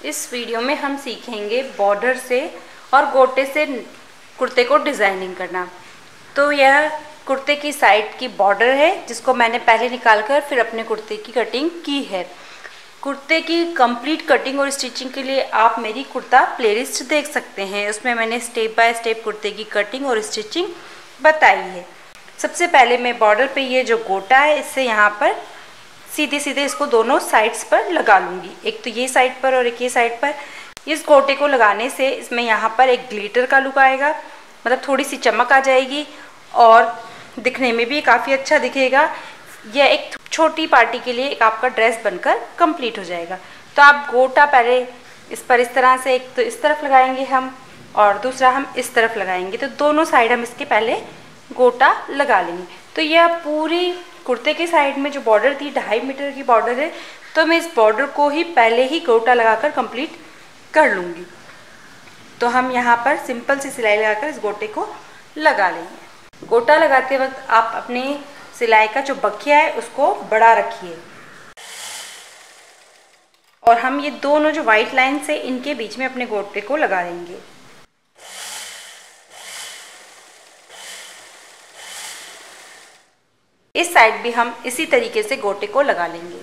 इस वीडियो में हम सीखेंगे बॉर्डर से और गोटे से कुर्ते को डिज़ाइनिंग करना। तो यह कुर्ते की साइड की बॉर्डर है जिसको मैंने पहले निकालकर फिर अपने कुर्ते की कटिंग की है। कुर्ते की कंप्लीट कटिंग और स्टिचिंग के लिए आप मेरी कुर्ता प्लेलिस्ट देख सकते हैं। उसमें मैंने स्टेप बाय स्टेप कुर्ते की कटिंग और स्टिचिंग बताई है। सबसे पहले मैं बॉर्डर पे ये जो गोटा है इससे यहाँ पर सीधे सीधे इसको दोनों साइड्स पर लगा लूँगी, एक तो ये साइड पर और एक ये साइड पर। इस गोटे को लगाने से इसमें यहाँ पर एक ग्लिटर का लुक आएगा, मतलब थोड़ी सी चमक आ जाएगी और दिखने में भी काफ़ी अच्छा दिखेगा। यह एक छोटी पार्टी के लिए एक आपका ड्रेस बनकर कंप्लीट हो जाएगा। तो आप गोटा पहले इस पर इस तरह से, एक तो इस तरफ लगाएंगे हम और दूसरा हम इस तरफ लगाएंगे। तो दोनों साइड हम इसके पहले गोटा लगा लेंगे। तो यह पूरी कुर्ते के साइड में जो बॉर्डर थी 2.5 मीटर की बॉर्डर है, तो मैं इस बॉर्डर को ही पहले ही गोटा लगाकर कंप्लीट कर लूँगी। तो हम यहाँ पर सिंपल सी सिलाई लगाकर इस गोटे को लगा लेंगे। गोटा लगाते वक्त आप अपने सिलाई का जो बखिया है उसको बढ़ा रखिए और हम ये दोनों जो वाइट लाइन से इनके बीच में अपने गोटे को लगा लेंगे। इस साइड भी हम इसी तरीके से गोटे को लगा लेंगे।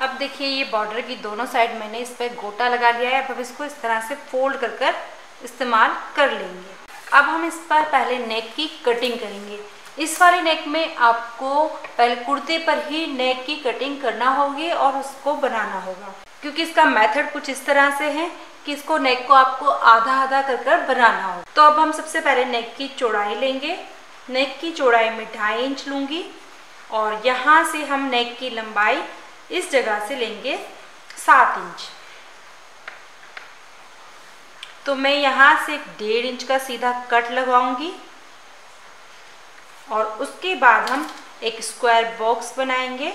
अब देखिए ये बॉर्डर की दोनों साइड मैंने इस पर गोटा लगा लिया है। अब इसको इस तरह से फोल्ड कर कर इस्तेमाल कर लेंगे। अब हम इस पर पहले नेक की कटिंग करेंगे। इस वाले नेक में आपको पहले कुर्ते पर ही नेक की कटिंग करना होगी और उसको बनाना होगा, क्योंकि इसका मेथड कुछ इस तरह से है कि इसको नेक को आपको आधा आधा कर कर बनाना होगा। तो अब हम सबसे पहले नेक की चौड़ाई लेंगे। नेक की चौड़ाई में 2.5 इंच लूँगी और यहाँ से हम नेक की लंबाई इस जगह से लेंगे 7 इंच। तो मैं यहाँ से 1.5 इंच का सीधा कट लगाऊंगी और उसके बाद हम एक स्क्वायर बॉक्स बनाएंगे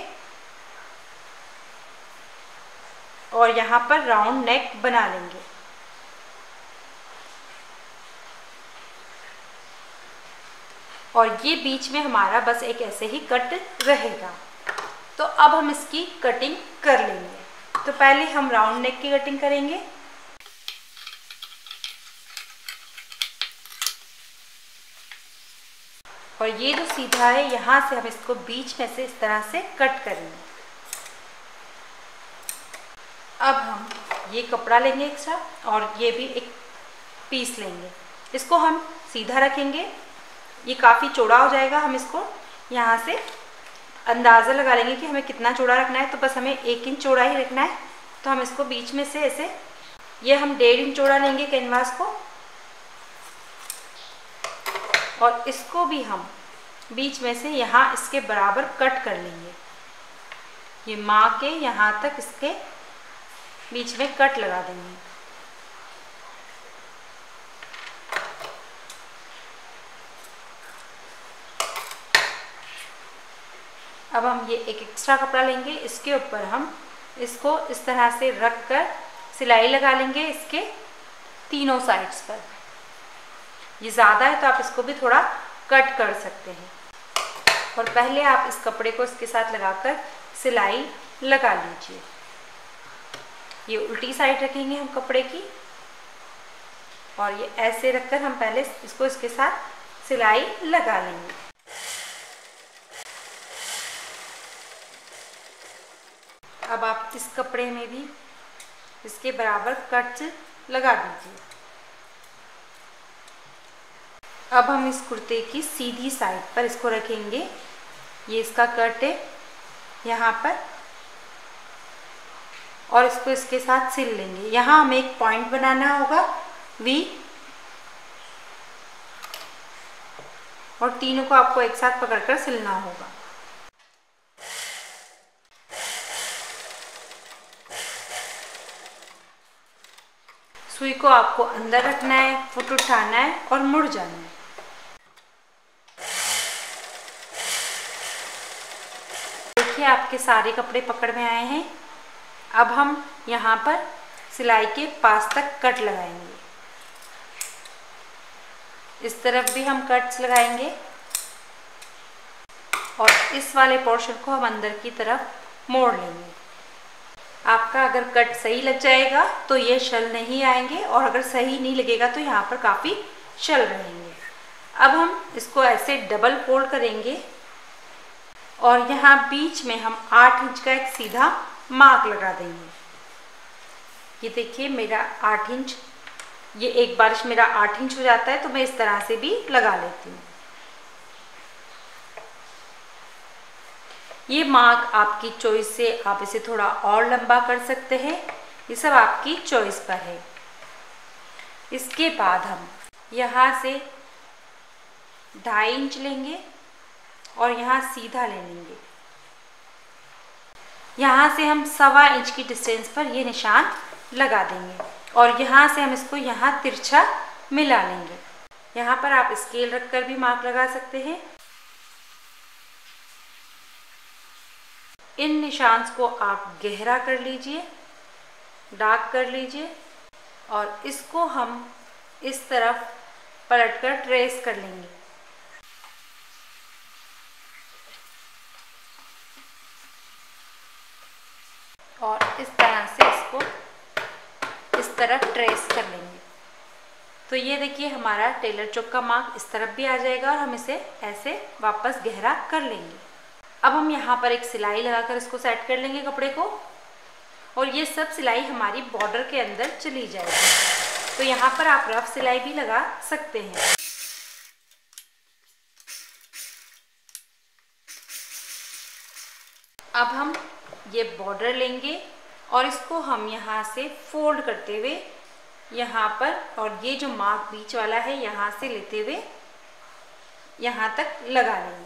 और यहाँ पर राउंड नेक बना लेंगे। और ये बीच में हमारा बस एक ऐसे ही कट रहेगा। तो अब हम इसकी कटिंग कर लेंगे। तो पहले हम राउंड नेक की कटिंग करेंगे। और ये जो सीधा है यहाँ से हम इसको बीच में से इस तरह से कट करेंगे। अब हम ये कपड़ा लेंगे एक्स्ट्रा और ये भी एक पीस लेंगे। इसको हम सीधा रखेंगे। ये काफ़ी चौड़ा हो जाएगा। हम इसको यहाँ से अंदाज़ा लगा लेंगे कि हमें कितना चौड़ा रखना है। तो बस हमें 1 इंच चौड़ा ही रखना है। तो हम इसको बीच में से ऐसे, ये हम 1.5 इंच चौड़ा लेंगे कैनवास को और इसको भी हम बीच में से यहाँ इसके बराबर कट कर लेंगे। ये माँ के यहाँ तक इसके बीच में कट लगा देंगे। अब हम ये एक एक्स्ट्रा कपड़ा लेंगे, इसके ऊपर हम इसको इस तरह से रख कर सिलाई लगा लेंगे इसके तीनों साइड्स पर। ये ज़्यादा है तो आप इसको भी थोड़ा कट कर सकते हैं। और पहले आप इस कपड़े को इसके साथ लगाकर सिलाई लगा लीजिए। ये उल्टी साइड रखेंगे हम कपड़े की और ये ऐसे रखकर हम पहले इसको इसके साथ सिलाई लगा लेंगे। अब आप इस कपड़े में भी इसके बराबर कट लगा दीजिए। अब हम इस कुर्ते की सीधी साइड पर इसको रखेंगे। ये इसका कट है यहाँ पर और इसको इसके साथ सिल लेंगे। यहाँ हमें एक पॉइंट बनाना होगा वी, और तीनों को आपको एक साथ पकड़कर सिलना होगा। सुई को आपको अंदर रखना है, फुट उठाना है और मुड़ जाना है। देखिए आपके सारे कपड़े पकड़ में आए हैं। अब हम यहाँ पर सिलाई के पास तक कट लगाएंगे। इस तरफ भी हम कट्स लगाएंगे और इस वाले पोर्शन को हम अंदर की तरफ मोड़ लेंगे। आपका अगर कट सही लग जाएगा तो ये शल नहीं आएंगे, और अगर सही नहीं लगेगा तो यहाँ पर काफ़ी शल रहेंगे। अब हम इसको ऐसे डबल फोल्ड करेंगे और यहाँ बीच में हम 8 इंच का एक सीधा मार्क लगा देंगे। ये देखिए मेरा 8 इंच, ये एक बारिश मेरा 8 इंच हो जाता है, तो मैं इस तरह से भी लगा लेती हूँ। ये मार्क आपकी चॉइस से आप इसे थोड़ा और लंबा कर सकते हैं, ये सब आपकी चॉइस पर है। इसके बाद हम यहाँ से 2.5 इंच लेंगे और यहाँ सीधा ले लेंगे। यहाँ से हम 1.25 इंच की डिस्टेंस पर ये निशान लगा देंगे और यहाँ से हम इसको यहाँ तिरछा मिला लेंगे। यहाँ पर आप स्केल रखकर भी मार्क लगा सकते हैं। इन निशान को आप गहरा कर लीजिए, डार्क कर लीजिए और इसको हम इस तरफ पलटकर ट्रेस कर लेंगे। और इस तरह से इसको इस तरफ ट्रेस कर लेंगे। तो ये देखिए हमारा टेलर चौक का मार्क इस तरफ भी आ जाएगा और हम इसे ऐसे वापस गहरा कर लेंगे। अब हम यहाँ पर एक सिलाई लगाकर इसको सेट कर लेंगे कपड़े को, और ये सब सिलाई हमारी बॉर्डर के अंदर चली जाएगी। तो यहाँ पर आप रफ सिलाई भी लगा सकते हैं। अब हम ये बॉर्डर लेंगे और इसको हम यहाँ से फोल्ड करते हुए यहाँ पर, और ये जो मार्क बीच वाला है यहाँ से लेते हुए यहाँ तक लगा लेंगे।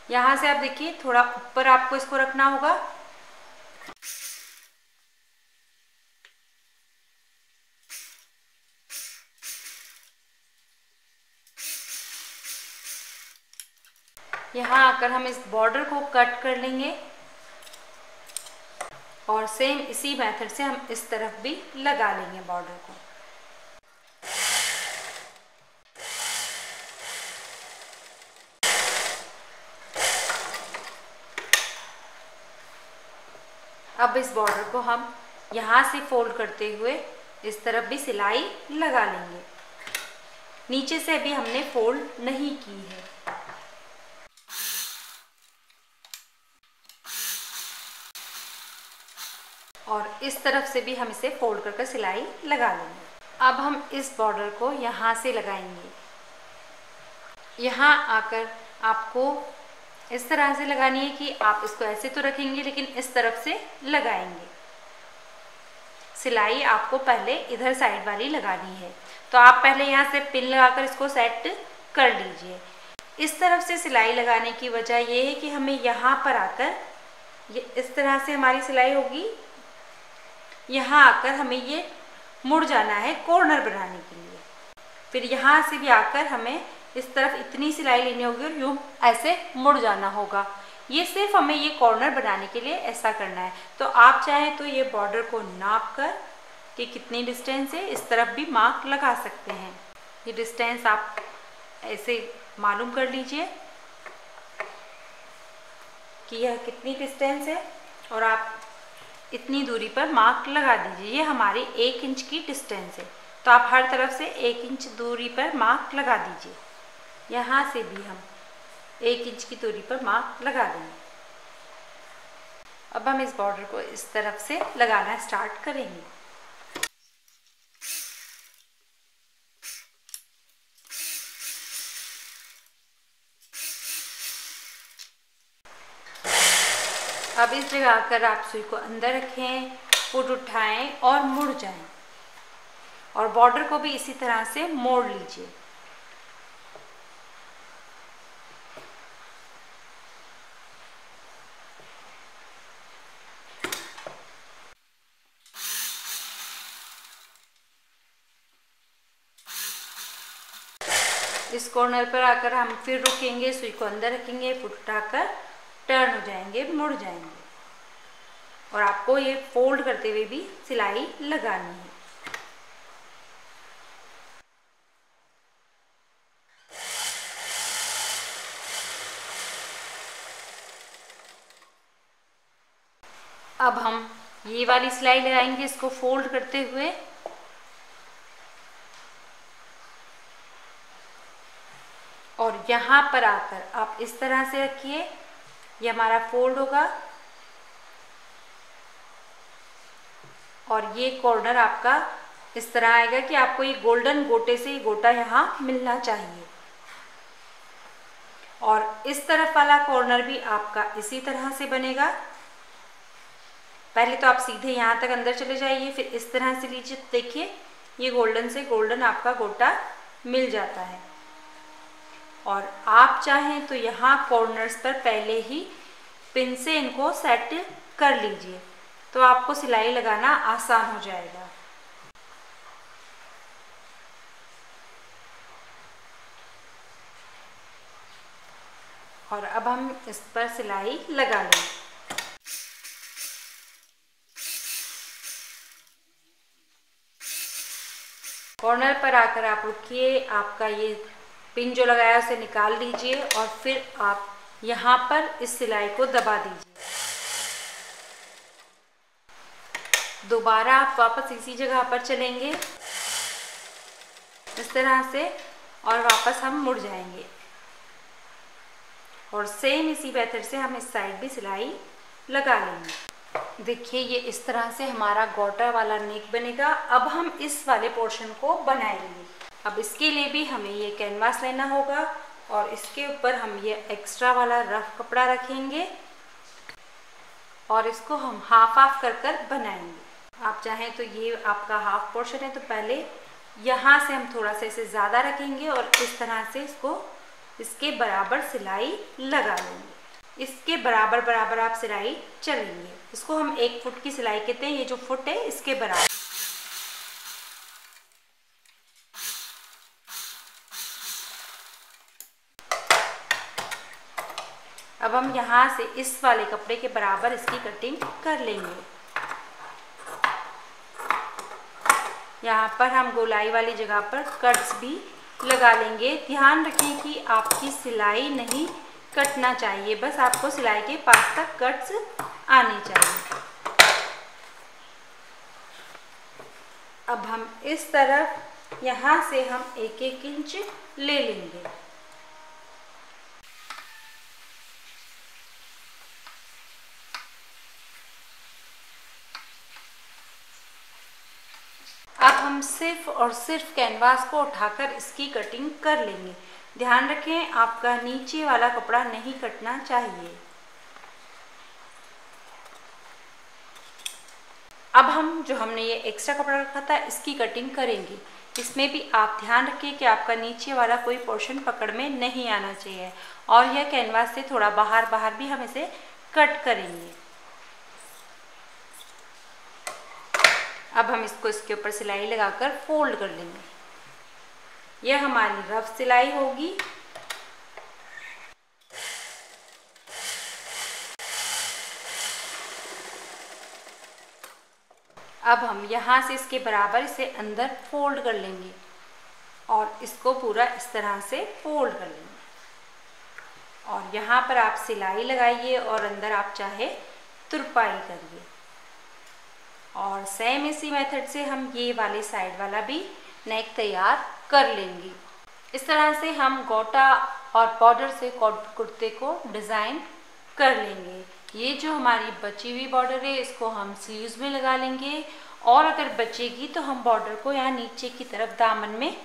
यहाँ से आप देखिए थोड़ा ऊपर आपको इसको रखना होगा। यहाँ आकर हम इस बॉर्डर को कट कर लेंगे और सेम इसी मेथड से हम इस तरफ भी लगा लेंगे बॉर्डर को। अब इस बॉर्डर को हम यहाँ से फोल्ड करते हुए इस तरफ भी सिलाई लगा लेंगे। नीचे से अभी हमने फोल्ड नहीं की है। और इस तरफ से भी हम इसे फोल्ड करके सिलाई लगा लेंगे। अब हम इस बॉर्डर को यहाँ से लगाएंगे। यहाँ आकर आपको इस तरह से लगानी है कि आप इसको ऐसे तो रखेंगे लेकिन इस तरफ से लगाएंगे। सिलाई आपको पहले इधर साइड वाली लगानी है, तो आप पहले यहाँ से पिन लगाकर इसको सेट कर लीजिए। इस तरफ से सिलाई लगाने की वजह ये है कि हमें यहाँ पर आकर ये इस तरह से हमारी सिलाई होगी। यहाँ आकर हमें ये मुड़ जाना है कॉर्नर बनाने के लिए। फिर यहाँ से भी आकर हमें इस तरफ इतनी सिलाई लेनी होगी और यूँ ऐसे मुड़ जाना होगा। ये सिर्फ हमें ये कॉर्नर बनाने के लिए ऐसा करना है। तो आप चाहें तो ये बॉर्डर को नाप कर कि कितनी डिस्टेंस है इस तरफ भी मार्क लगा सकते हैं। ये डिस्टेंस आप ऐसे मालूम कर लीजिए कि यह कितनी डिस्टेंस है और आप इतनी दूरी पर मार्क लगा दीजिए। ये हमारी 1 इंच की डिस्टेंस है, तो आप हर तरफ से 1 इंच दूरी पर मार्क लगा दीजिए। यहाँ से भी हम 1 इंच की दूरी पर मार्क लगा देंगे। अब हम इस बॉर्डर को इस तरफ से लगाना स्टार्ट करेंगे। अब इस जगह आकर आप सुई को अंदर रखें, फुट उठाएं और मुड़ जाएं, और बॉर्डर को भी इसी तरह से मोड़ लीजिए। इस कॉर्नर पर आकर हम फिर रुकेंगे, सुई को अंदर रखेंगे, फुट उठाकर टर्न हो जाएंगे, मुड़ जाएंगे, और आपको ये फोल्ड करते हुए भी सिलाई लगानी है। अब हम ये वाली सिलाई लगाएंगे, इसको फोल्ड करते हुए। और यहाँ पर आकर आप इस तरह से रखिए, ये हमारा फोल्ड होगा और ये कॉर्नर आपका इस तरह आएगा कि आपको ये गोल्डन गोटे से ये गोटा यहाँ मिलना चाहिए। और इस तरफ वाला कॉर्नर भी आपका इसी तरह से बनेगा। पहले तो आप सीधे यहाँ तक अंदर चले जाइए, फिर इस तरह से लीजिए। देखिए ये गोल्डन से गोल्डन आपका गोटा मिल जाता है। और आप चाहें तो यहाँ कॉर्नर्स पर पहले ही पिन से इनको सेट कर लीजिए, तो आपको सिलाई लगाना आसान हो जाएगा। और अब हम इस पर सिलाई लगा लेंगे। कॉर्नर पर आकर आप रुकिए, आपका ये पिन जो लगाया उसे निकाल लीजिए और फिर आप यहाँ पर इस सिलाई को दबा दीजिए। दोबारा आप वापस इसी जगह पर चलेंगे इस तरह से और वापस हम मुड़ जाएंगे। और सेम इसी मेथड से हम इस साइड भी सिलाई लगा लेंगे। देखिए ये इस तरह से हमारा गोटा वाला नेक बनेगा। अब हम इस वाले पोर्शन को बनाएंगे। अब इसके लिए भी हमें ये कैनवास लेना होगा और इसके ऊपर हम ये एक्स्ट्रा वाला रफ कपड़ा रखेंगे और इसको हम हाफ हाफ कर कर बनाएंगे। आप चाहें तो ये आपका हाफ पोर्शन है, तो पहले यहाँ से हम थोड़ा सा इसे ज़्यादा रखेंगे और इस तरह से इसको इसके बराबर सिलाई लगा लेंगे। इसके बराबर बराबर आप सिलाई चलेंगे। इसको हम 1 फुट की सिलाई कहते हैं। ये जो फुट है इसके बराबर। अब हम यहाँ से इस वाले कपड़े के बराबर इसकी कटिंग कर लेंगे। यहाँ पर हम गोलाई वाली जगह पर कट्स भी लगा लेंगे। ध्यान रखें कि आपकी सिलाई नहीं कटना चाहिए, बस आपको सिलाई के पास तक कट्स आने चाहिए। अब हम इस तरफ यहाँ से हम 1-1 इंच ले लेंगे। अब हम सिर्फ और सिर्फ कैनवास को उठाकर इसकी कटिंग कर लेंगे। ध्यान रखें आपका नीचे वाला कपड़ा नहीं कटना चाहिए। अब हम जो हमने ये एक्स्ट्रा कपड़ा रखा था इसकी कटिंग करेंगे। इसमें भी आप ध्यान रखिए कि आपका नीचे वाला कोई पोर्शन पकड़ में नहीं आना चाहिए और यह कैनवास से थोड़ा बाहर भी हम इसे कट करेंगे। अब हम इसको इसके ऊपर सिलाई लगाकर फोल्ड कर लेंगे। यह हमारी रफ सिलाई होगी। अब हम यहाँ से इसके बराबर इसे अंदर फोल्ड कर लेंगे और इसको पूरा इस तरह से फोल्ड कर लेंगे। और यहाँ पर आप सिलाई लगाइए और अंदर आप चाहे तुरपाई करिए। और सेम इसी मेथड से हम ये वाले साइड वाला भी नेक तैयार कर लेंगे। इस तरह से हम गोटा और बॉर्डर से कुर्ते को डिज़ाइन कर लेंगे। ये जो हमारी बची हुई बॉर्डर है इसको हम स्लीव्स में लगा लेंगे और अगर बचेगी तो हम बॉर्डर को यहाँ नीचे की तरफ दामन में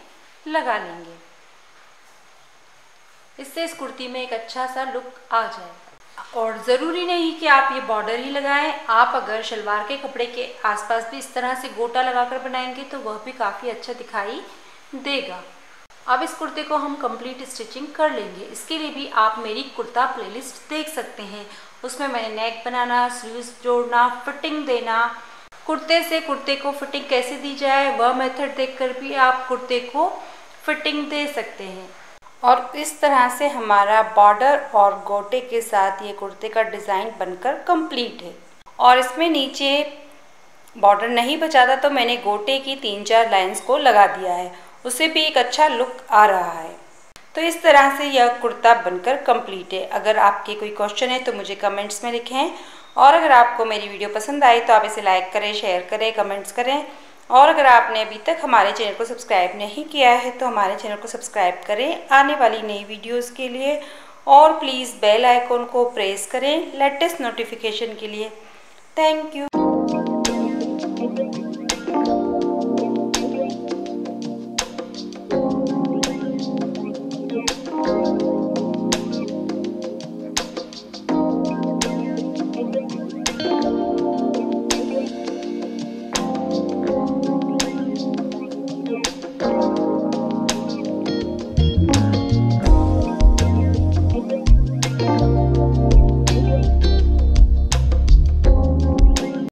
लगा लेंगे। इससे इस कुर्ती में एक अच्छा सा लुक आ जाएगा। और ज़रूरी नहीं कि आप ये बॉर्डर ही लगाएं, आप अगर शलवार के कपड़े के आसपास भी इस तरह से गोटा लगाकर बनाएंगे तो वह भी काफ़ी अच्छा दिखाई देगा। अब इस कुर्ते को हम कंप्लीट स्टिचिंग कर लेंगे। इसके लिए भी आप मेरी कुर्ता प्लेलिस्ट देख सकते हैं। उसमें मैंने नेक बनाना, स्लीव्स जोड़ना, फिटिंग देना, कुर्ते से कुर्ते को फिटिंग कैसे दी जाए वह मेथड देखकर भी आप कुर्ते को फिटिंग दे सकते हैं। और इस तरह से हमारा बॉर्डर और गोटे के साथ ये कुर्ते का डिज़ाइन बनकर कंप्लीट है। और इसमें नीचे बॉर्डर नहीं बचा था तो मैंने गोटे की 3-4 लाइंस को लगा दिया है, उससे भी एक अच्छा लुक आ रहा है। तो इस तरह से यह कुर्ता बनकर कंप्लीट है। अगर आपके कोई क्वेश्चन है तो मुझे कमेंट्स में लिखें और अगर आपको मेरी वीडियो पसंद आई तो आप इसे लाइक करें, शेयर करें, कमेंट्स करें। और अगर आपने अभी तक हमारे चैनल को सब्सक्राइब नहीं किया है तो हमारे चैनल को सब्सक्राइब करें आने वाली नई वीडियोस के लिए, और प्लीज़ बेल आइकॉन को प्रेस करें लेटेस्ट नोटिफिकेशन के लिए। Thank you.